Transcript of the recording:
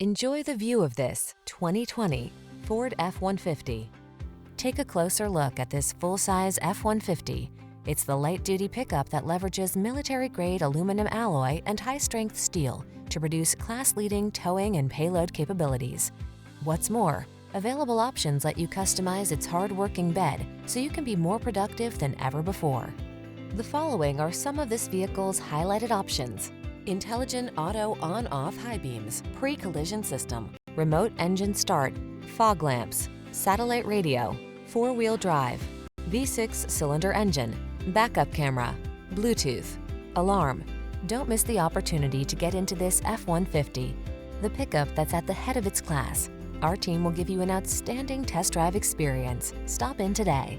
Enjoy the view of this 2020 Ford F-150. Take a closer look at this full-size F-150. It's the light-duty pickup that leverages military-grade aluminum alloy and high-strength steel to produce class-leading towing and payload capabilities. What's more, available options let you customize its hard-working bed so you can be more productive than ever before. The following are some of this vehicle's highlighted options: intelligent auto on-off high beams, pre-collision system, remote engine start, fog lamps, satellite radio, four-wheel drive, V6 cylinder engine, backup camera, Bluetooth, alarm. Don't miss the opportunity to get into this F-150, the pickup that's at the head of its class. Our team will give you an outstanding test drive experience. Stop in today.